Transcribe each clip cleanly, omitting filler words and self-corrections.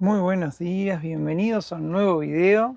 Muy buenos días, bienvenidos a un nuevo video.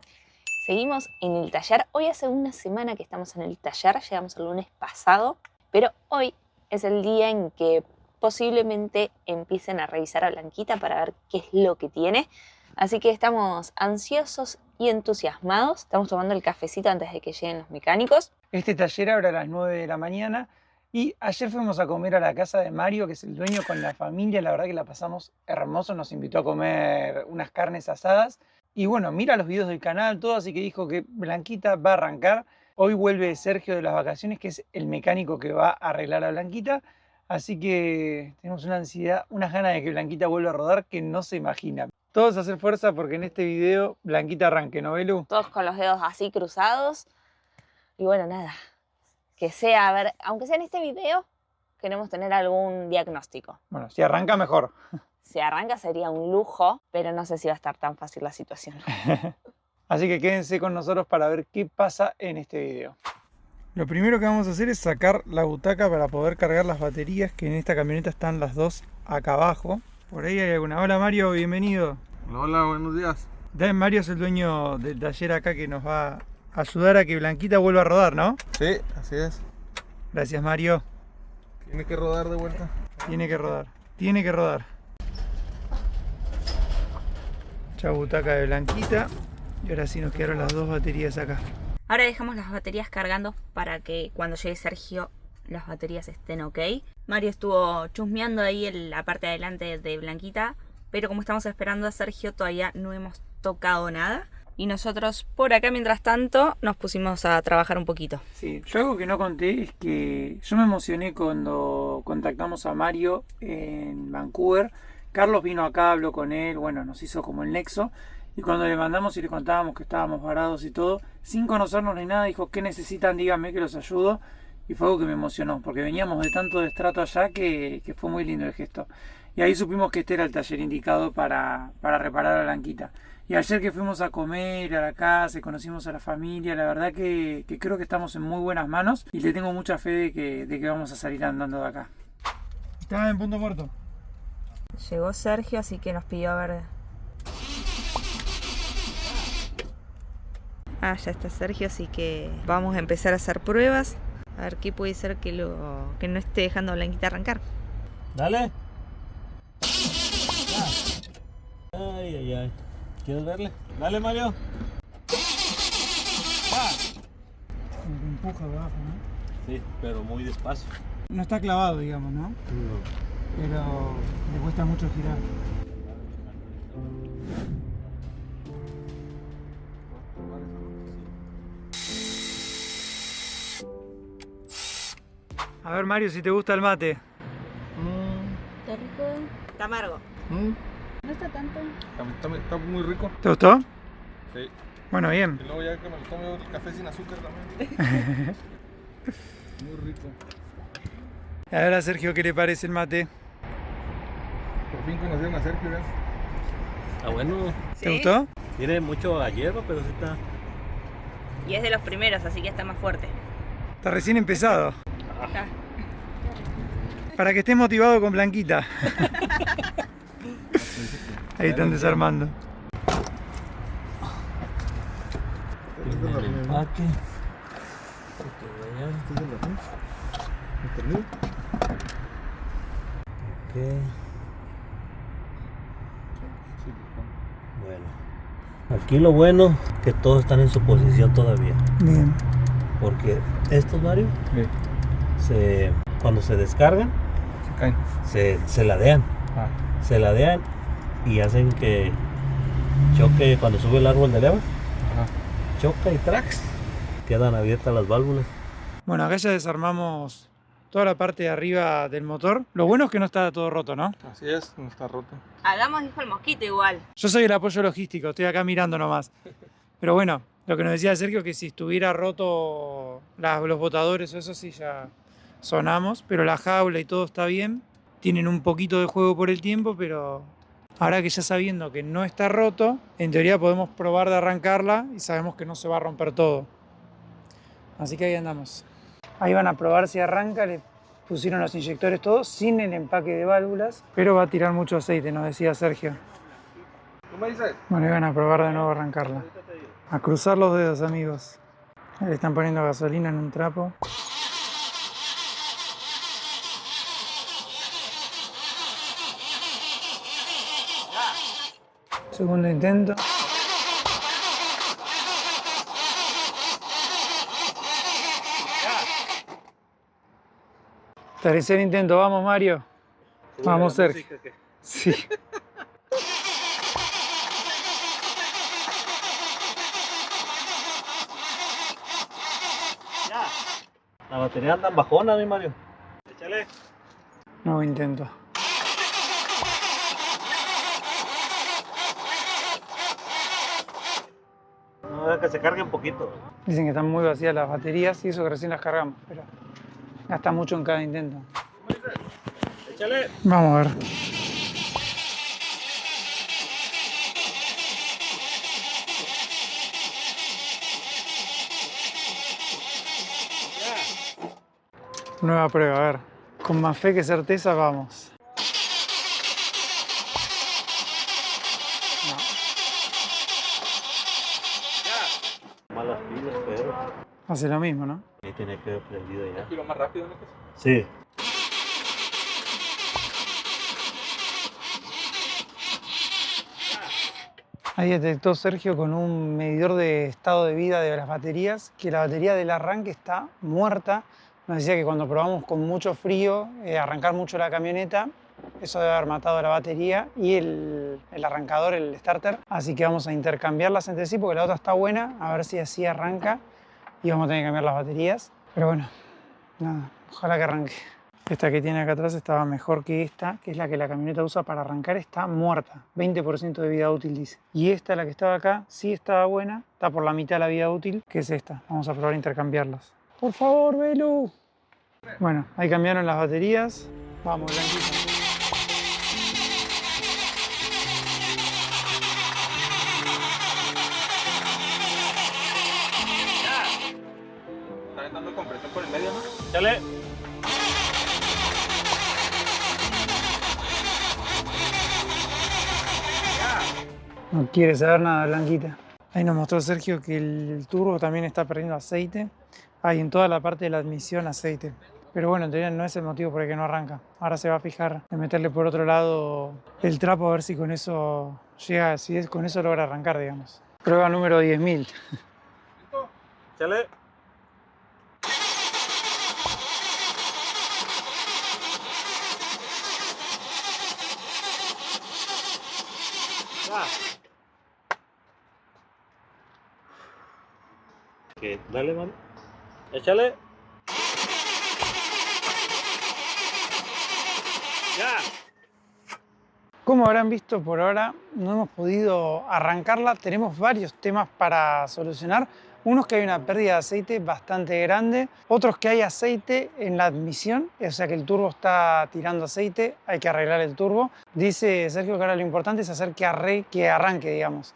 Seguimos en el taller. Hoy hace una semana que estamos en el taller, llegamos el lunes pasado, pero hoy es el día en que posiblemente empiecen a revisar a Blanquita para ver qué es lo que tiene. Así que estamos ansiosos y entusiasmados. Estamos tomando el cafecito antes de que lleguen los mecánicos. Este taller abre a las 9 de la mañana y ayer fuimos a comer a la casa de Mario, que es el dueño, con la familia. La verdad que la pasamos hermoso, nos invitó a comer unas carnes asadas. Y bueno, mira los videos del canal, todo, así que dijo que Blanquita va a arrancar. Hoy vuelve Sergio de las vacaciones, que es el mecánico que va a arreglar a Blanquita. Así que tenemos una ansiedad, unas ganas de que Blanquita vuelva a rodar que no se imagina. Todos a hacer fuerza porque en este video Blanquita arranque, ¿no, Belu? Todos con los dedos así cruzados. Y bueno, nada, que sea, a ver, aunque sea en este video, queremos tener algún diagnóstico. Bueno, si arranca mejor. Si arranca sería un lujo, pero no sé si va a estar tan fácil la situación. Así que quédense con nosotros para ver qué pasa en este video. Lo primero que vamos a hacer es sacar la butaca para poder cargar las baterías, que en esta camioneta están las dos acá abajo. Por ahí hay alguna. Hola Mario, bienvenido. Hola, buenos días. Mario es el dueño del taller acá que nos va a ayudar a que Blanquita vuelva a rodar, ¿no? Sí, así es. Gracias Mario. Tiene que rodar de vuelta. Tiene que rodar. Tiene que rodar. Chau butaca de Blanquita. Y ahora sí nos quedaron las dos baterías acá. Ahora dejamos las baterías cargando para que cuando llegue Sergio las baterías estén ok. Mario estuvo chusmeando ahí en la parte de adelante de Blanquita, pero como estamos esperando a Sergio todavía no hemos tocado nada. Y nosotros por acá mientras tanto nos pusimos a trabajar un poquito. Sí, yo algo que no conté es que yo me emocioné cuando contactamos a Mario en Vancouver. Carlos vino acá, habló con él, bueno, nos hizo como el nexo. Y cuando le mandamos y le contábamos que estábamos varados y todo, sin conocernos ni nada, dijo, ¿qué necesitan? Díganme que los ayudo. Y fue algo que me emocionó, porque veníamos de tanto destrato allá que fue muy lindo el gesto. Y ahí supimos que este era el taller indicado para reparar a Blanquita. Y ayer que fuimos a comer a la casa y conocimos a la familia, la verdad que creo que estamos en muy buenas manos y le tengo mucha fe de que vamos a salir andando de acá. Estaba en punto muerto. Llegó Sergio, así que nos pidió a ver. Ah, ya está Sergio, así que vamos a empezar a hacer pruebas. A ver qué puede ser que no esté dejando a Blanquita arrancar. Dale. Ay, ay, ay. ¿Quieres verle? Dale, Mario. Empuja abajo, ¿no? Sí, pero muy despacio. No está clavado, digamos, ¿no? No. Pero le cuesta mucho girar. A ver Mario, si te gusta el mate. Está rico. Está amargo. No está tanto. Está muy rico. ¿Te gustó? Sí. Bueno, bien. Y luego ya que me lo tomo el café sin azúcar también. Muy rico. A ver a Sergio, ¿qué le parece el mate? Por fin conocieron a Sergio, ¿ves? Está bueno. ¿Te gustó? Tiene mucho a hierro, pero sí está. Y es de los primeros, así que está más fuerte. Está recién empezado. Está. Para que estés motivado con Blanquita. Ahí están desarmando. El empaque. Ok. Bueno. Aquí lo bueno que todos están en su posición todavía. Bien. Porque estos, Mario, cuando se descargan, Se caen. se ladean. Ah. Se ladean y hacen que choque cuando sube el árbol de leva. Ajá. Choca y tracks. Quedan abiertas las válvulas. Bueno, acá ya desarmamos toda la parte de arriba del motor. Lo bueno es que no está todo roto, ¿no? Así es, no está roto. Hagamos, dijo el mosquito igual. Yo soy el apoyo logístico, estoy acá mirando nomás. Pero bueno, lo que nos decía Sergio, que si estuviera roto los botadores o eso sí ya sonamos, pero la jaula y todo está bien. Tienen un poquito de juego por el tiempo, pero ahora que ya sabiendo que no está roto, en teoría podemos probar de arrancarla y sabemos que no se va a romper todo. Así que ahí andamos. Ahí van a probar si arranca, le pusieron los inyectores todos sin el empaque de válvulas, pero va a tirar mucho aceite, nos decía Sergio. ¿Tú me dices? Bueno, iban a probar de nuevo a arrancarla. A cruzar los dedos, amigos. Ahí le están poniendo gasolina en un trapo. Segundo intento. Tercer intento, vamos Mario. Vamos Sergio. Sí. La batería anda bajona, mi Mario. Échale. Nuevo intento. No, deja que se cargue un poquito. Dicen que están muy vacías las baterías y eso que recién las cargamos, pero gasta mucho en cada intento. Échale. Vamos a ver. Nueva prueba, a ver. Con más fe que certeza vamos. Malas pilas, pero. Hace lo mismo, ¿no? Ahí tiene que haber prendido ya. ¿Y lo más rápido, no? Sí. Ahí detectó Sergio con un medidor de estado de vida de las baterías que la batería del arranque está muerta. Nos decía que cuando probamos con mucho frío, arrancar mucho la camioneta, eso debe haber matado la batería y el arrancador, el starter. Así que vamos a intercambiarlas entre sí porque la otra está buena, a ver si así arranca y vamos a tener que cambiar las baterías. Pero bueno, nada, ojalá que arranque. Esta que tiene acá atrás estaba mejor que esta, que es la que la camioneta usa para arrancar, está muerta. 20% de vida útil dice. Y esta, la que estaba acá, sí estaba buena, está por la mitad de la vida útil, que es esta. Vamos a probar a intercambiarlas. Por favor, Belu. Bueno, ahí cambiaron las baterías. Vamos, Blanquita. Están dando compresión por el medio, ¿no? Échale. No quiere saber nada, Blanquita. Ahí nos mostró Sergio que el turbo también está perdiendo aceite. Hay en toda la parte de la admisión aceite. Pero bueno, en teoría no es el motivo por el que no arranca. Ahora se va a fijar en meterle por otro lado el trapo a ver si con eso llega, si es con eso logra arrancar, digamos. Prueba número 10.000. ¿Listo? Échale. Ya. Que dale, mano. Échale. Ya. Como habrán visto por ahora, no hemos podido arrancarla. Tenemos varios temas para solucionar. Unos que hay una pérdida de aceite bastante grande, otros que hay aceite en la admisión, o sea que el turbo está tirando aceite, hay que arreglar el turbo. Dice Sergio que ahora lo importante es hacer que arranque, digamos.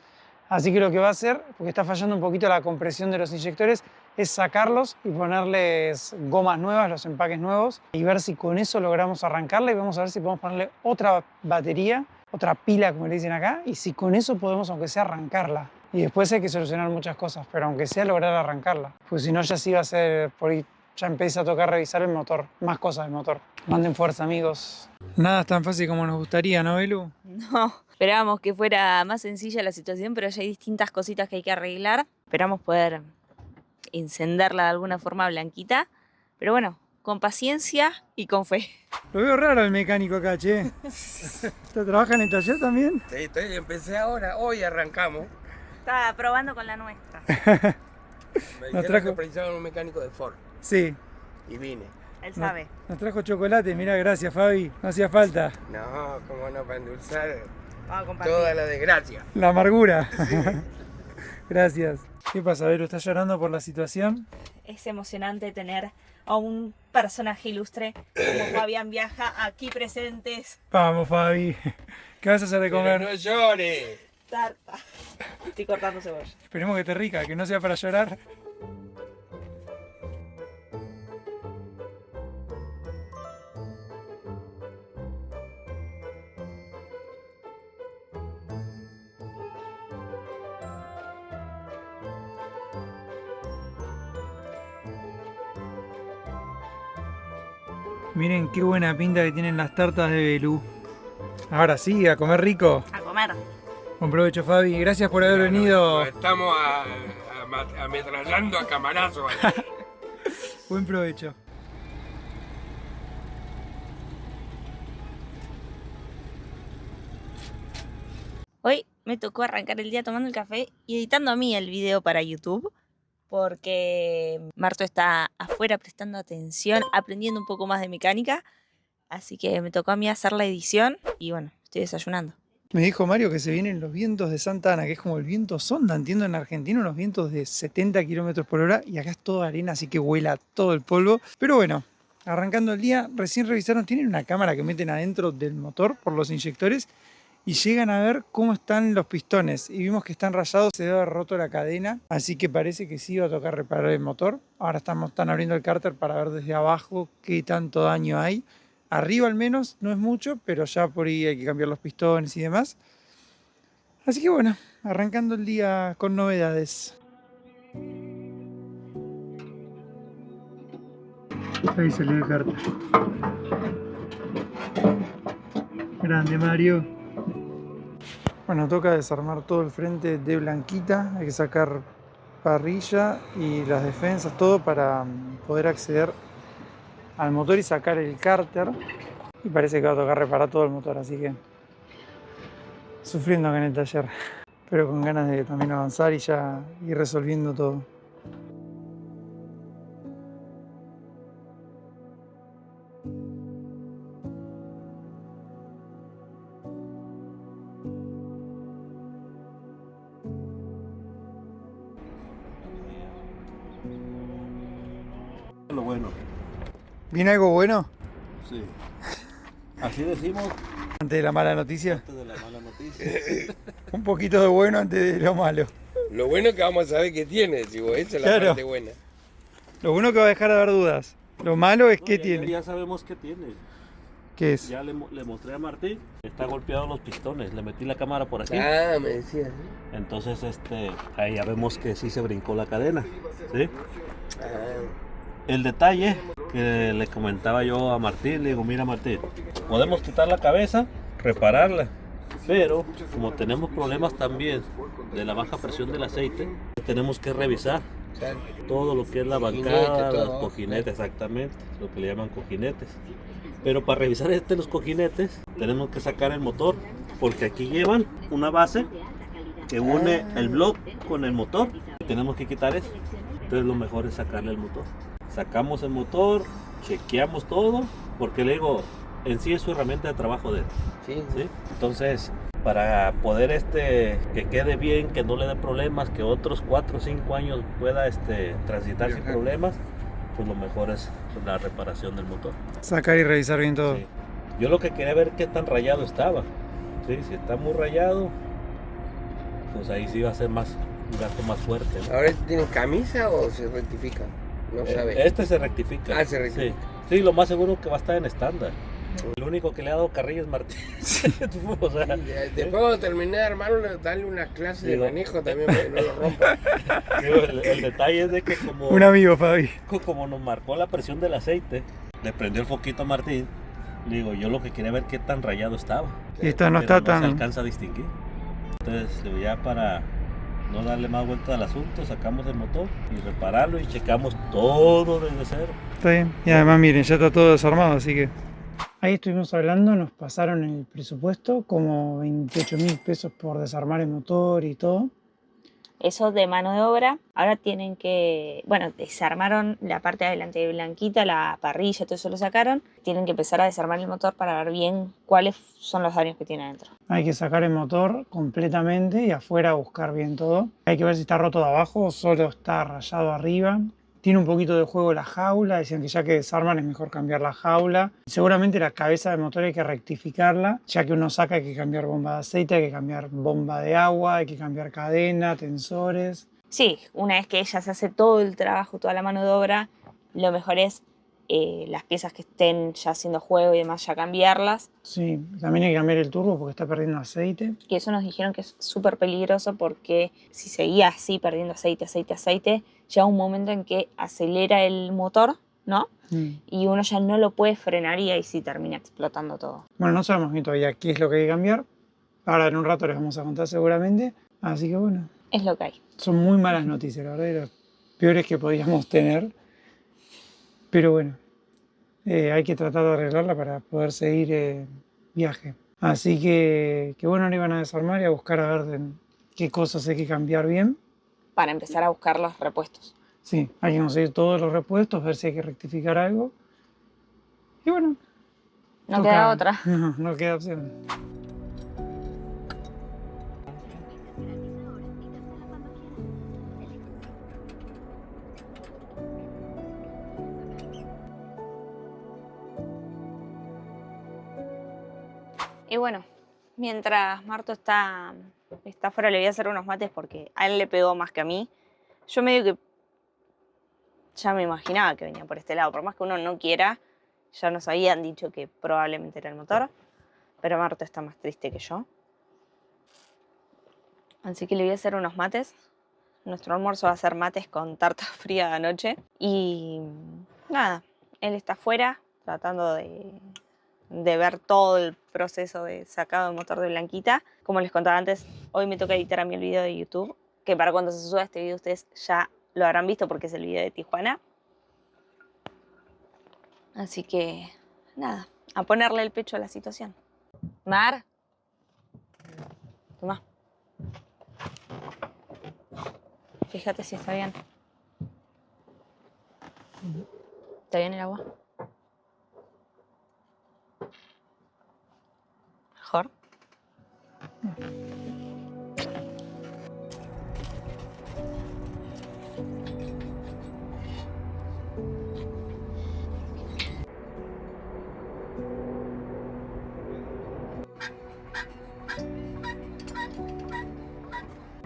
Así que lo que va a hacer, porque está fallando un poquito la compresión de los inyectores, es sacarlos y ponerles gomas nuevas, los empaques nuevos, y ver si con eso logramos arrancarla y vamos a ver si podemos ponerle otra batería, otra pila, como le dicen acá, y si con eso podemos, aunque sea, arrancarla. Y después hay que solucionar muchas cosas, pero aunque sea lograr arrancarla, pues si no ya sí va a ser, por ahí ya empieza a tocar revisar el motor, más cosas del motor. Manden fuerza, amigos. Nada es tan fácil como nos gustaría, ¿no, Belu? No, esperábamos que fuera más sencilla la situación, pero ya hay distintas cositas que hay que arreglar. Esperamos poder encenderla de alguna forma, Blanquita. Pero bueno, con paciencia y con fe. Lo veo raro el mecánico acá, che. ¿Trabaja en el taller también? Sí, empecé ahora, hoy arrancamos. Estaba probando con la nuestra. Me Nos dijeron trajo- que precisaban un mecánico de Ford Sí. y vine. Él sabe. Nos trajo chocolate, mira, gracias Fabi, no hacía falta. No, cómo no, para endulzar Vamos a compartir. toda la desgracia. La amargura. Gracias. ¿Qué pasa, Vero? ¿Estás llorando por la situación? Es emocionante tener a un personaje ilustre como Fabián Viaja aquí presentes. Vamos, Fabi. ¿Qué vas a hacer de Pero comer? no llores. Tarta. Estoy cortando cebolla. Esperemos que esté rica, que no sea para llorar. Miren qué buena pinta que tienen las tartas de Belú. Ahora sí, a comer rico. A comer. Buen provecho, Fabi. Gracias por haber venido. Nos estamos ametrallando a camarazo. Buen provecho. Hoy me tocó arrancar el día tomando el café y editando a mí el video para YouTube, porque Marto está afuera prestando atención, aprendiendo un poco más de mecánica, así que me tocó a mí hacer la edición y bueno, estoy desayunando. Me dijo Mario que se vienen los vientos de Santa Ana, que es como el viento sonda, entiendo, en Argentina, unos vientos de 70 kilómetros por hora, y acá es toda arena, así que vuela todo el polvo. Pero bueno, arrancando el día, recién revisaron, tienen una cámara que meten adentro del motor por los inyectores y llegan a ver cómo están los pistones. Y vimos que están rayados, se debe haber roto la cadena, así que parece que sí va a tocar reparar el motor. Ahora están abriendo el cárter para ver desde abajo qué tanto daño hay. Arriba al menos no es mucho, pero ya por ahí hay que cambiar los pistones y demás. Así que bueno, arrancando el día con novedades. Ahí salió el cárter. Grande, Mario. Bueno, toca desarmar todo el frente de Blanquita. Hay que sacar parrilla y las defensas, todo para poder acceder al motor y sacar el cárter. Y parece que va a tocar reparar todo el motor, así que sufriendo acá en el taller, pero con ganas de también avanzar y ya ir resolviendo todo. Lo bueno. ¿Viene algo bueno Sí. Así decimos antes de la mala noticia? antes de la mala noticia. Un poquito de bueno antes de lo malo. Lo bueno es que vamos a saber qué tiene, digo, esa es la Claro. parte buena. Lo bueno es que va a dejar de haber dudas. Lo malo es No, que ya- tiene. Ya sabemos qué tiene. ¿Qué es? Ya le mostré a Martín. Está golpeado los pistones. Le metí la cámara por aquí. Ah, me decías. Entonces, ahí ya vemos que sí se brincó la cadena. ¿Sí? Ah, El detalle que le comentaba yo a Martín, le digo, mira Martín, podemos quitar la cabeza, repararla, pero como tenemos problemas también de la baja presión del aceite, tenemos que revisar claro. todo lo que es la Cojinete, bancada, todo. los cojinetes, exactamente, lo que le llaman cojinetes. Pero para revisar los cojinetes tenemos que sacar el motor, porque aquí llevan una base que une el block con el motor. Tenemos que quitar eso. Entonces lo mejor es sacarle el motor. Sacamos el motor, chequeamos todo, porque le digo, en sí es su herramienta de trabajo de él. Sí, ¿Sí? Entonces, para poder que quede bien, que no le dé problemas, que otros 4 o 5 años pueda transitar sin problemas, pues lo mejor es la reparación del motor. Sacar y revisar bien todo. Sí. Yo lo que quería ver qué tan rayado estaba. ¿Sí? Si está muy rayado, pues ahí sí va a ser un gasto más fuerte, ¿no? ¿Ahora tiene camisa o se rectifica? No sabe. Este se rectifica. Ah, se rectifica. Sí. Sí, lo más seguro que va a estar en estándar. El único que le ha dado carrilla es Martín. O sea, Después cuando terminé de armarlo, darle una clase de Digo- manejo también para que no lo rompa. digo, el detalle es de que Un amigo, Fabi. como nos marcó la presión del aceite, le prendió el foquito a Martín. Digo, yo lo que quería ver qué tan rayado estaba. Y esta no Pero está se tan... alcanza a distinguir. Entonces, digo, ya para no darle más vuelta al asunto, sacamos el motor y repararlo y checamos todo desde cero. Está bien. Y además, miren, ya está todo desarmado, así que... Ahí estuvimos hablando, nos pasaron el presupuesto, como 28.000 pesos por desarmar el motor y todo. Eso de mano de obra. Ahora tienen que, bueno, desarmaron la parte de adelante de Blanquita, la parrilla, todo eso lo sacaron. Tienen que empezar a desarmar el motor para ver bien cuáles son los daños que tiene adentro. Hay que sacar el motor completamente y afuera buscar bien todo. Hay que ver si está roto de abajo o solo está rayado arriba. Tiene un poquito de juego la jaula, decían que ya que desarman es mejor cambiar la jaula. Seguramente la cabeza del motor hay que rectificarla, ya que uno saca hay que cambiar bomba de aceite, hay que cambiar bomba de agua, hay que cambiar cadena, tensores. Sí, una vez que ella se hace todo el trabajo, toda la mano de obra, lo mejor es las piezas que estén ya haciendo juego y demás, ya cambiarlas. Sí, también hay que cambiar el turbo porque está perdiendo aceite. Que eso nos dijeron que es súper peligroso porque si seguía así perdiendo aceite, llega un momento en que acelera el motor ¿no? Mm. Y uno ya no lo puede frenar y ahí sí termina explotando todo. Bueno, no sabemos bien todavía qué es lo que hay que cambiar. Ahora en un rato les vamos a contar seguramente. Así que bueno, Es lo que hay. son muy malas noticias, la verdad, y las peores que podíamos tener. Pero bueno, hay que tratar de arreglarla para poder seguir viaje. Así que bueno, ahora iban a desarmar y a buscar a ver qué cosas hay que cambiar bien. Para empezar a buscar los repuestos. Sí, hay que conseguir todos los repuestos, ver si hay que rectificar algo. Y bueno, No queda otra. No queda opción. Y bueno, mientras Marto está afuera, le voy a hacer unos mates porque a él le pegó más que a mí. Yo medio que ya me imaginaba que venía por este lado. Por más que uno no quiera, ya nos habían dicho que probablemente era el motor. Pero Marto está más triste que yo. Así que le voy a hacer unos mates. Nuestro almuerzo va a ser mates con tarta fría de anoche. Y nada, él está afuera tratando de ver todo el proceso de sacado del motor de Blanquita. Como les contaba antes, hoy me toca editar a mí el video de YouTube, que para cuando se suba este video ustedes ya lo habrán visto porque es el video de Tijuana. Así que, nada, a ponerle el pecho a la situación. Mar, toma. Fíjate si está bien. ¿Está bien el agua? Mejor.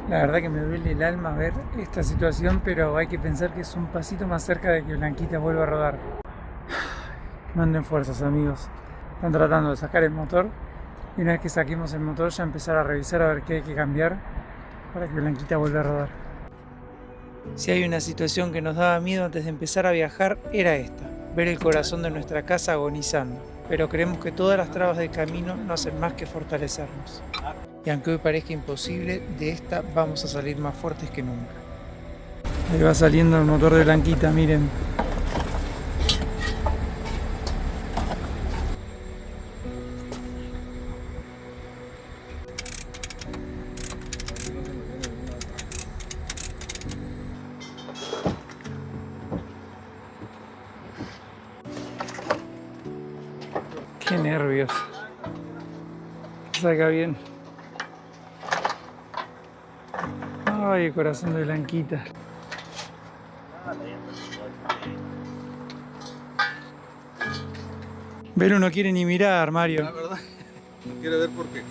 La verdad que me duele el alma ver esta situación, pero hay que pensar que es un pasito más cerca de que Blanquita vuelva a rodar. Manden fuerzas, amigos. Están tratando de sacar el motor y una vez que saquemos el motor ya empezar a revisar a ver qué hay que cambiar para que Blanquita vuelva a rodar. Si hay una situación que nos daba miedo antes de empezar a viajar, era esta: ver el corazón de nuestra casa agonizando. Pero creemos que todas las trabas del camino no hacen más que fortalecernos. Y aunque hoy parezca imposible, de esta vamos a salir más fuertes que nunca. Ahí va saliendo el motor de Blanquita, miren. Qué nervios. Que salga bien. Ay, el corazón de Blanquita. Velo no quiere ni mirar, Mario. La verdad, no quiere ver porque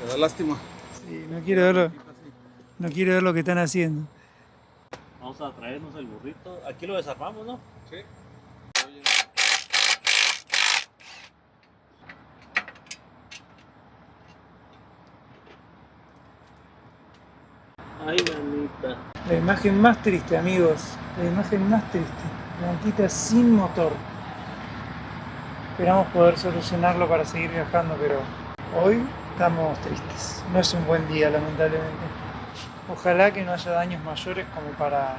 te da lástima. Sí, no quiere verlo. No quiere ver lo que están haciendo. Vamos a traernos el burrito. Aquí lo desarmamos, ¿no? Sí. Ay, mamita. La imagen más triste, amigos. La imagen más triste. Blanquita sin motor. Esperamos poder solucionarlo para seguir viajando, pero hoy estamos tristes. No es un buen día, lamentablemente. Ojalá que no haya daños mayores como para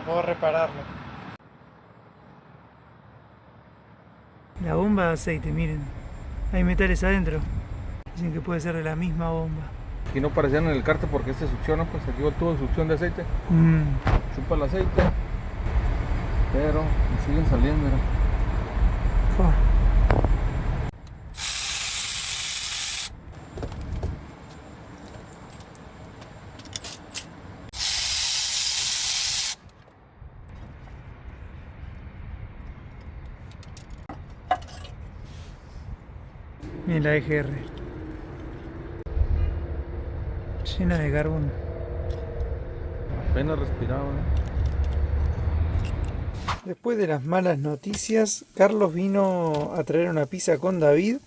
poder repararlo. La bomba de aceite, miren. Hay metales adentro. Dicen que puede ser de la misma bomba. Aquí no parecían en el cárter porque este succiona, pues aquí va todo succión de aceite. Chupa el aceite. Pero siguen saliendo, mira. Fua. Miren la EGR. Llena de carbón. Apenas respiraba, Después de las malas noticias, Carlos vino a traer una pizza con David,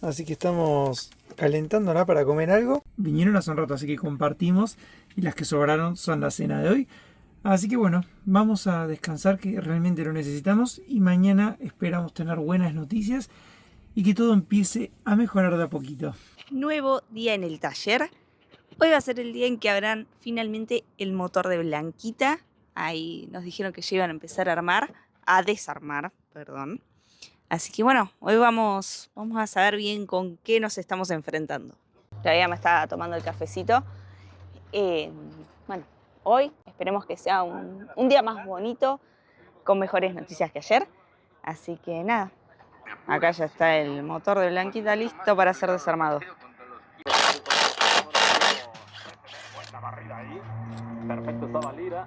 así que estamos calentándola para comer algo. Vinieron hace un rato, así que compartimos y las que sobraron son la cena de hoy. Así que bueno, vamos a descansar, que realmente lo necesitamos, y mañana esperamos tener buenas noticias y que todo empiece a mejorar de a poquito. Nuevo día en el taller. Hoy va a ser el día en que abran finalmente el motor de Blanquita. Ahí nos dijeron que ya iban a empezar a desarmar, perdón. Así que bueno, hoy vamos a saber bien con qué nos estamos enfrentando. Todavía me está tomando el cafecito. Bueno, hoy esperemos que sea un día más bonito, con mejores noticias que ayer. Así que nada, acá ya está el motor de Blanquita listo para ser desarmado. Perfecto, estaba Lira.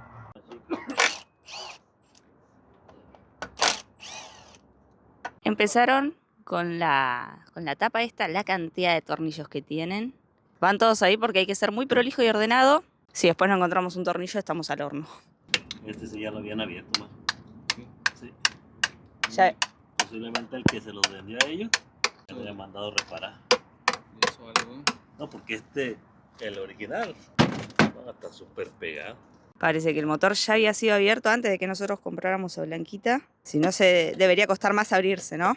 Empezaron con la tapa esta, la cantidad de tornillos que tienen. Van todos ahí porque hay que ser muy prolijo y ordenado. Si después no encontramos un tornillo, estamos al horno. Este sí ya lo habían abierto, más. Sí. Ya, Posiblemente el que se los vendió a ellos, se lo haya mandado reparar. ¿Y eso algo? No, porque el original, no, está súper pegado. parece que el motor ya había sido abierto antes de que nosotros compráramos a Blanquita. Si no, debería costar más abrirse, ¿no?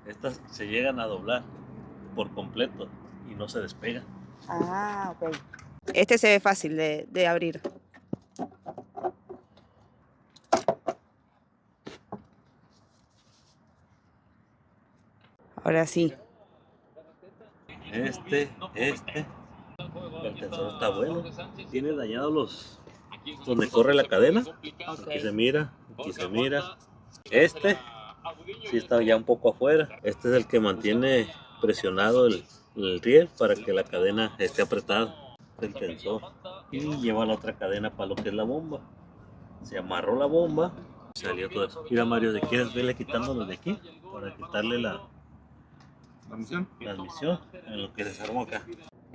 Estas se llegan a doblar por completo y no se despegan. Ah, ok. Este se ve fácil de abrir. Ahora sí. El tensor está bueno. Tiene dañados los donde corre la cadena. Aquí se mira, aquí se mira. Este sí está ya un poco afuera. Este es el que mantiene presionado el riel para que la cadena esté apretada. El tensor. Y lleva la otra cadena para lo que es la bomba. Se amarró la bomba. Salió todo eso. Mira, Mario, ¿de quieres verle quitándolo de aquí? Para quitarle la ¿Transmisión? transmisión en lo que desarmó acá.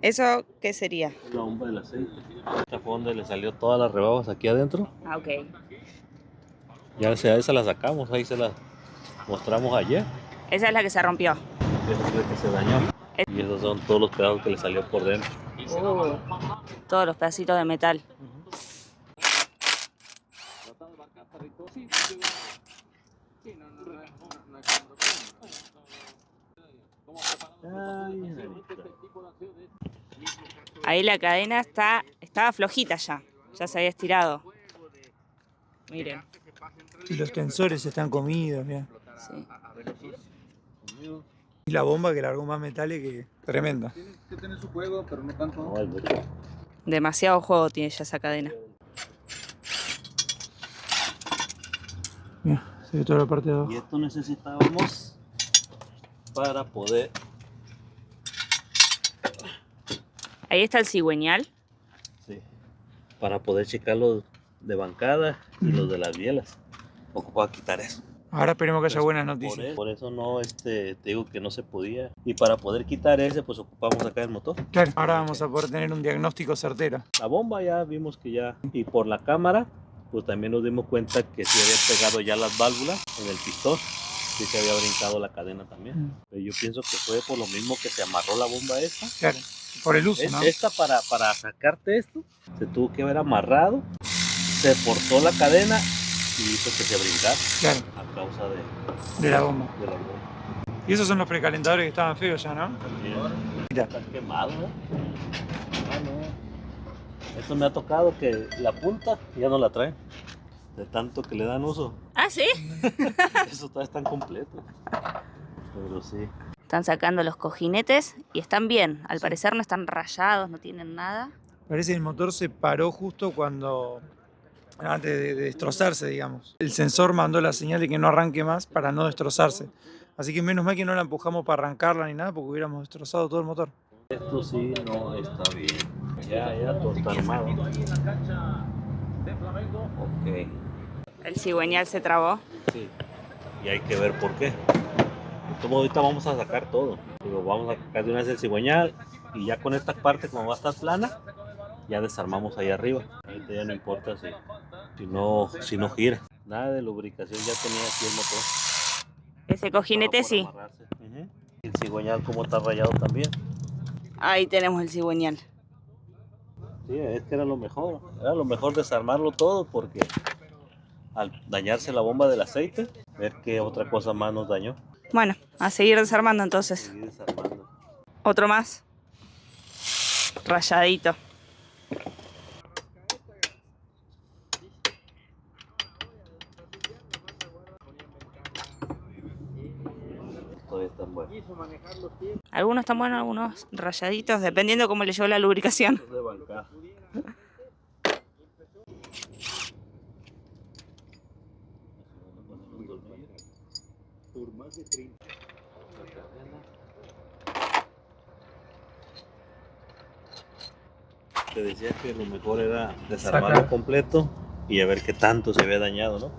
¿Eso qué sería? La bomba del aceite. Esta fue donde le salió todas las rebabas aquí adentro. Ah, ok. Ya esa la sacamos, ahí se la mostramos ayer. Esa es la que se rompió. Esa es la que se dañó. Y esos son todos los pedazos que le salió por dentro. Todos los pedacitos de metal. Ahí la cadena estaba flojita ya. Ya se había estirado. Miren. Y los tensores están comidos, mirá. Sí. Y la bomba que largó más metales que tremenda. Tiene que tener su juego, pero no tanto. No, hay mucho. Demasiado juego tiene ya esa cadena. Mira, se ve toda la parte de abajo. Y esto necesitábamos para poder. Ahí está el cigüeñal. Sí, para poder checar los de bancada y los de las bielas. Ocupaba quitar eso. Ahora esperemos que haya buenas Por noticias. por eso no, te digo que no se podía. Y para poder quitar ese, pues ocupamos acá el motor. Claro, ahora vamos a poder tener un diagnóstico certero. La bomba ya vimos que ya. Y por la cámara, pues también nos dimos cuenta que sí había pegado ya las válvulas en el pistón. Sí se había brincado la cadena también. Pero yo pienso que fue por lo mismo que se amarró la bomba esta. Claro, por el uso, ¿no? Esta para sacarte esto, se tuvo que haber amarrado, se forzó la cadena y hizo que se brincara Claro, a causa de la bomba. de la bomba. Y esos son los precalentadores que estaban feos ya, ¿no? También Mira. está quemado, ¿no? Ah, no. Esto me ha tocado que la punta ya no la traen. De tanto que le dan uso. Ah, ¿sí? Eso todavía están completos. Pero sí. Están sacando los cojinetes y están bien. Al parecer no están rayados, no tienen nada. Parece que el motor se paró justo cuando, antes de destrozarse, digamos. El sensor mandó la señal de que no arranque más para no destrozarse. Así que menos mal que no la empujamos para arrancarla ni nada, porque hubiéramos destrozado todo el motor. Esto sí no está bien. Ya todo está armado. Ok. El cigüeñal se trabó. Sí. Y hay que ver por qué. Como ahorita vamos a sacar todo. Digo, vamos a sacar de una vez el cigüeñal y ya con esta parte, como va a estar plana, ya desarmamos ahí arriba. Ahorita ya no importa si no gira. Nada de lubricación ya tenía aquí el motor. Ese cojinete Estaba sí. por amarrarse. Ujú. El cigüeñal como está rayado también. Ahí tenemos el cigüeñal. Sí, es que era lo mejor. Era lo mejor desarmarlo todo porque al dañarse la bomba del aceite, ver qué otra cosa más nos dañó. Bueno, a seguir desarmando entonces. Seguir desarmando. Otro más. Rayadito. Todavía están buenos. Algunos están buenos, algunos rayaditos, dependiendo cómo le llevó la lubricación. De bancaja. Te decía que lo mejor era desarmarlo Sacar. completo y a ver qué tanto se había dañado, ¿no?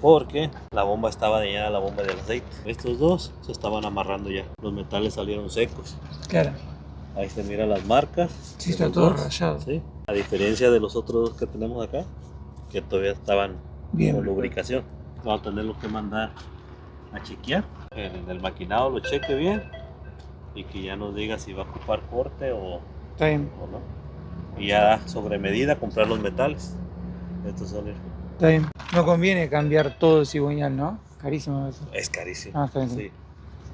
Porque la bomba estaba dañada, la bomba del aceite. Estos dos se estaban amarrando ya. Los metales salieron secos. Claro. Ahí se miran las marcas. Sí, de está los todo dos, rayado. ¿sí? A diferencia de los otros dos que tenemos acá, que todavía estaban Bien. con lubricación. Vamos a tenerlo que mandar a chequear. En el maquinado lo cheque bien y que ya nos diga si va a ocupar corte o Está bien. no. Y ya sobre medida comprar los metales. Estos son Está bien. No conviene cambiar todo el cigüeñal, ¿no? Carísimo eso. es carísimo. Ah, está bien. Sí.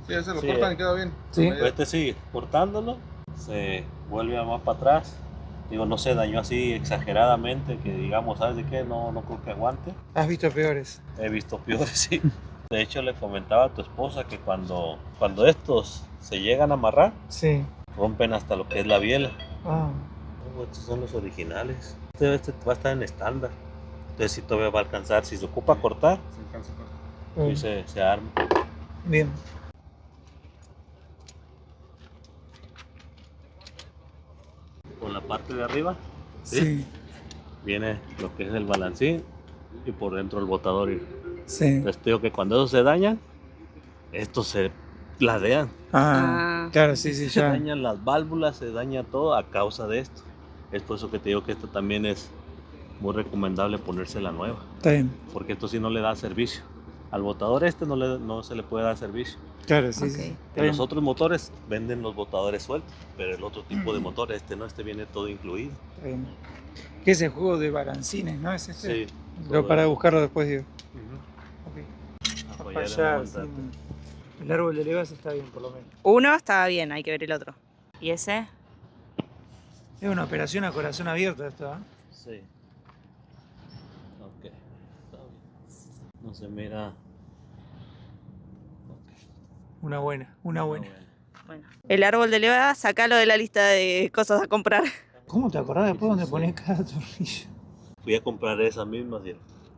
Sí, ese lo Sí. cortan y queda bien. Sí. Pero este sí, cortándolo, se vuelve más para atrás. Digo, no se dañó así exageradamente que digamos, ¿sabes de qué? No creo que aguante. Has visto peores. He visto peores, sí. De hecho, le comentaba a tu esposa que cuando estos se llegan a amarrar, Sí. rompen hasta lo que es la biela. Ah. Oh, estos son los originales. Este va a estar en estándar. Entonces, si todavía va a alcanzar. Si se ocupa cortar, Se alcanza a cortar. Bien. y se arma. Bien. Con la parte de arriba, Sí. viene lo que es el balancín y por dentro el botador. Sí. Entonces, te digo que cuando esos se dañan, estos se ladean. Ah. Claro, sí, sí, Se ya. dañan las válvulas, se daña todo a causa de esto. Es por eso que te digo que esto también es muy recomendable ponerse la nueva, Está bien. porque esto sí no le da servicio. Al botador no se le puede dar servicio. Claro, sí, Ok. sí. Está En bien. los otros motores venden los botadores sueltos, pero el otro tipo de motor, este viene todo incluido. Está bien. ¿Qué es el juego de balancines, no? ¿Es este? Sí. Lo para buscarlo después, digo. Ujú. Ok. Apoyar en Allá, un sí. montate. El árbol de levas está bien, por lo menos. Uno estaba bien, hay que ver el otro. ¿Y ese? Es una operación a corazón abierto esto, ¿eh? Sí. Ok. Está bien. No se mira. Ok. Una buena, una buena. Bueno. El árbol de levada, sacalo de la lista de cosas a comprar. ¿Cómo te acordás después dónde Sí. pones cada tornillo? Fui a comprar esas mismas, ¿sí?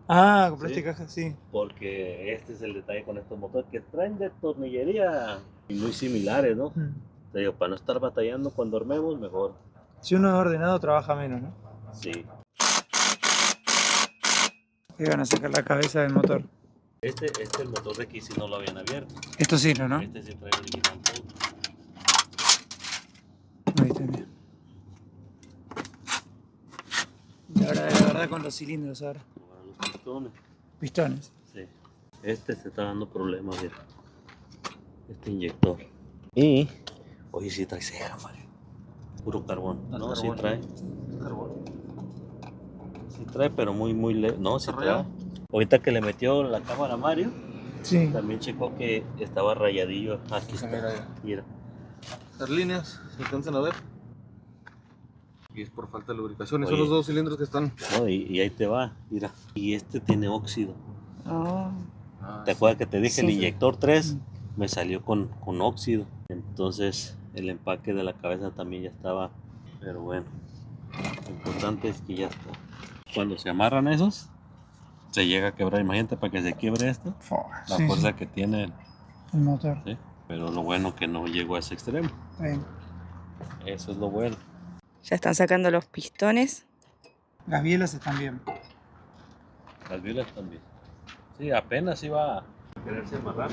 Ah, compraste Sí. cajas, sí. Porque este es el detalle con estos motores que traen de tornillería y muy similares, ¿no? Te digo, para no estar batallando cuando armemos, mejor. Si uno es ordenado, trabaja menos, ¿no? Sí. Ahí van a sacar la cabeza del motor. El motor de aquí sí no lo habían abierto. Esto sí, ¿no? Este sí trae original todo. Ahí está bien. Y ahora, la verdad, con los cilindros ahora. Para los pistones. Pistones. Sí. Este se está dando problemas, mira. Este inyector. Y. Oye, sí trae ceja, Mario. Puro carbón. Ah, No, carbón. sí trae. Sí trae, pero muy leve. No, sí ¿Está trae. rayado? Ahorita que le metió la cámara a Mario, Sí. también checó que estaba rayadillo. Aquí está. Mira, Mira. las líneas se alcanzan a ver. Y es por falta de lubricación. Y son Oye. los dos cilindros que están. No, y ahí te va. Mira. Y este tiene óxido. Oh. ¿Te acuerdas que te dije el Sí. inyector 3? Me salió con óxido. Entonces el empaque de la cabeza también ya estaba. Pero bueno, lo importante es que ya está. Cuando se amarran esos, se llega a quebrar. Imagínate para que se quiebre esto, la Sí, fuerza sí, que tiene. el motor. ¿Sí? Pero lo bueno que no llegó a ese extremo. Está bien. Eso es lo bueno. Ya están sacando los pistones. Las bielas están bien. Las vilas también. Sí, apenas iba a quererse amarrar.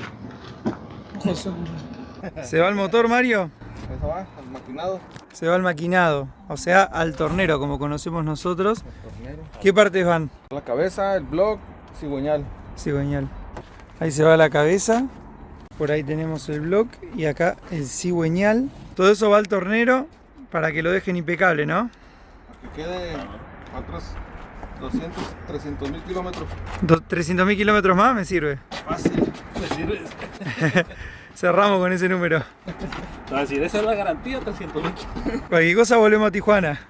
¿Se va el motor, Mario? Eso va, al maquinado. Se va al maquinado, o sea, al tornero, como conocemos nosotros. El tornero. ¿Qué partes van? La cabeza, el block, cigüeñal. Cigüeñal. Ahí se va la cabeza. Por ahí tenemos el block y acá el cigüeñal. Todo eso va al tornero para que lo dejen impecable, ¿no? Que quede otros 300.000 kilómetros. 300.000 kilómetros más me sirve. Fácil. Cerramos con ese número. Te voy a decir, esa es la garantía, 300.000. Cualquier cosa volvemos a Tijuana.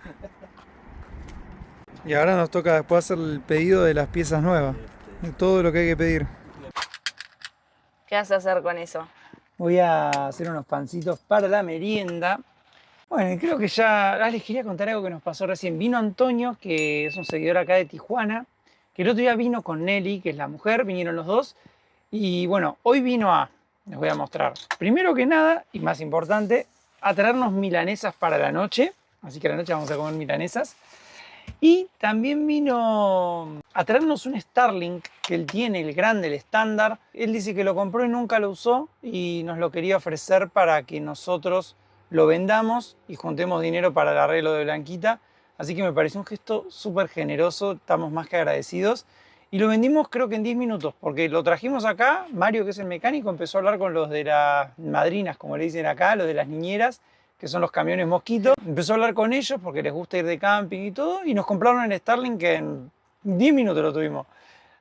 Y ahora nos toca después hacer el pedido de las piezas nuevas. De todo lo que hay que pedir. ¿Qué vas a hacer con eso? Voy a hacer unos pancitos para la merienda. Bueno, y creo que ya les quería contar algo que nos pasó recién. Vino Antonio, que es un seguidor acá de Tijuana, que el otro día vino con Nelly, que es la mujer, vinieron los dos. Y bueno, hoy vino les voy a mostrar, primero que nada, y más importante, a traernos milanesas para la noche. Así que a la noche vamos a comer milanesas. Y también vino a traernos un Starlink que él tiene, el grande, el estándar. Él dice que lo compró y nunca lo usó y nos lo quería ofrecer para que nosotros lo vendamos y juntemos dinero para el arreglo de Blanquita. Así que me pareció un gesto súper generoso, estamos más que agradecidos. Y lo vendimos creo que en 10 minutos, porque lo trajimos acá, Mario, que es el mecánico, empezó a hablar con los de las madrinas, como le dicen acá, los de las niñeras, que son los camiones Mosquito. Empezó a hablar con ellos porque les gusta ir de camping y todo, y nos compraron el Starlink que en 10 minutos lo tuvimos.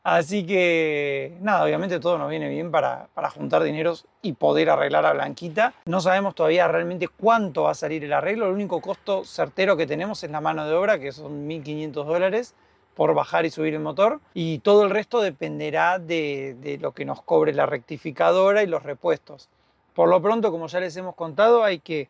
Así que nada, obviamente todo nos viene bien para juntar dineros y poder arreglar a Blanquita. No sabemos todavía realmente cuánto va a salir el arreglo, el único costo certero que tenemos es la mano de obra, que son $1.500 por bajar y subir el motor, y todo el resto dependerá de lo que nos cobre la rectificadora y los repuestos. Por lo pronto, como ya les hemos contado, hay que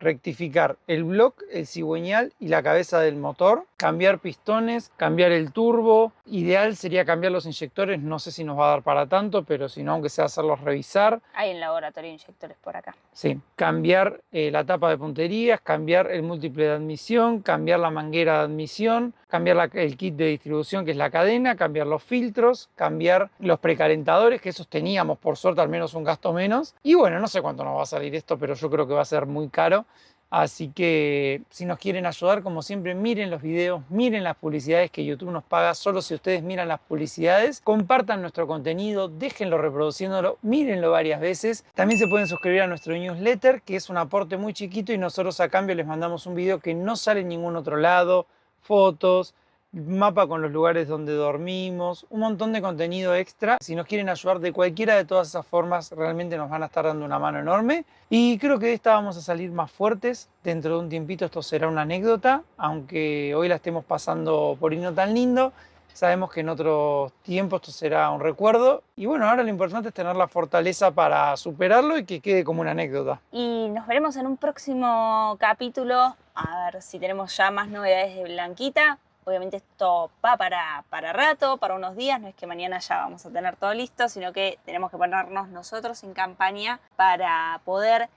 rectificar el bloque, el cigüeñal y la cabeza del motor, cambiar pistones, cambiar el turbo. Ideal sería cambiar los inyectores, no sé si nos va a dar para tanto, pero si no, aunque sea hacerlos revisar. Hay en laboratorio de inyectores por acá. Sí, cambiar la tapa de punterías, cambiar el múltiple de admisión, cambiar la manguera de admisión, cambiar el kit de distribución, que es la cadena, cambiar los filtros, cambiar los precalentadores, que esos teníamos por suerte al menos un gasto menos. Y bueno, no sé cuánto nos va a salir esto, pero yo creo que va a ser muy caro. Así que si nos quieren ayudar, como siempre, miren los videos, miren las publicidades que YouTube nos paga. Solo si ustedes miran las publicidades, compartan nuestro contenido, déjenlo reproduciéndolo, mírenlo varias veces. También se pueden suscribir a nuestro newsletter, que es un aporte muy chiquito y nosotros a cambio les mandamos un video que no sale en ningún otro lado, fotos, mapa con los lugares donde dormimos, un montón de contenido extra. Si nos quieren ayudar de cualquiera de todas esas formas, realmente nos van a estar dando una mano enorme. Y creo que de esta vamos a salir más fuertes. Dentro de un tiempito esto será una anécdota, aunque hoy la estemos pasando por ir no tan lindo. Sabemos que en otro tiempo esto será un recuerdo. Y bueno, ahora lo importante es tener la fortaleza para superarlo y que quede como una anécdota. Y nos veremos en un próximo capítulo, a ver si tenemos ya más novedades de Blanquita. Obviamente esto va para rato, para unos días, no es que mañana ya vamos a tener todo listo, sino que tenemos que ponernos nosotros en campaña para poder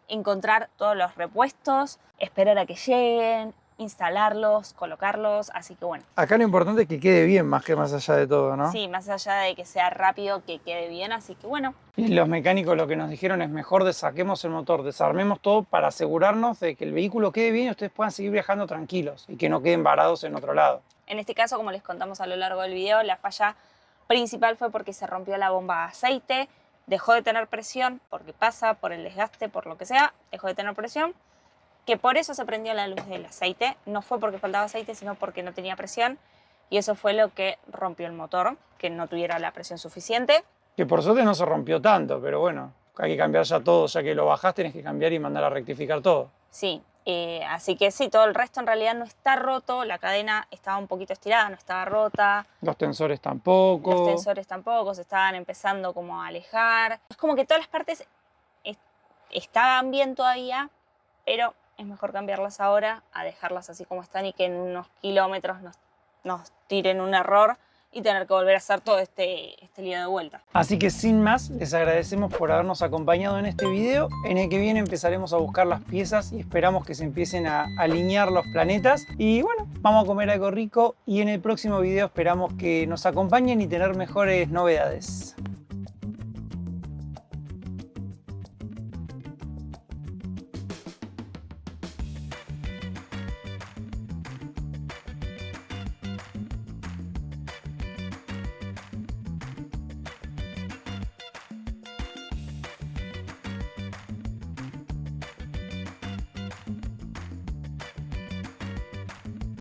encontrar todos los repuestos, esperar a que lleguen, instalarlos, colocarlos, así que bueno. Acá lo importante es que quede bien, más que más allá de todo, ¿no? Sí, más allá de que sea rápido, que quede bien, así que bueno. Y los mecánicos lo que nos dijeron es mejor saquemos el motor, desarmemos todo para asegurarnos de que el vehículo quede bien y ustedes puedan seguir viajando tranquilos y que no queden varados en otro lado. En este caso, como les contamos a lo largo del video, la falla principal fue porque se rompió la bomba de aceite, dejó de tener presión, porque pasa por el desgaste, por lo que sea, dejó de tener presión, que por eso se prendió la luz del aceite. No fue porque faltaba aceite, sino porque no tenía presión, y eso fue lo que rompió el motor, que no tuviera la presión suficiente. Que por suerte no se rompió tanto, pero bueno, hay que cambiar ya todo, ya que lo bajás tenés que cambiar y mandar a rectificar todo. Sí, así que sí, todo el resto en realidad no está roto, la cadena estaba un poquito estirada, no estaba rota. Los tensores tampoco. Los tensores tampoco, se estaban empezando como a alejar. Es como que todas las partes estaban bien todavía, pero es mejor cambiarlas ahora a dejarlas así como están y que en unos kilómetros nos tiren un error y tener que volver a hacer todo este lío de vuelta. Así que sin más, les agradecemos por habernos acompañado en este video. En el que viene empezaremos a buscar las piezas y esperamos que se empiecen a alinear los planetas. Y bueno, vamos a comer algo rico y en el próximo video esperamos que nos acompañen y tener mejores novedades.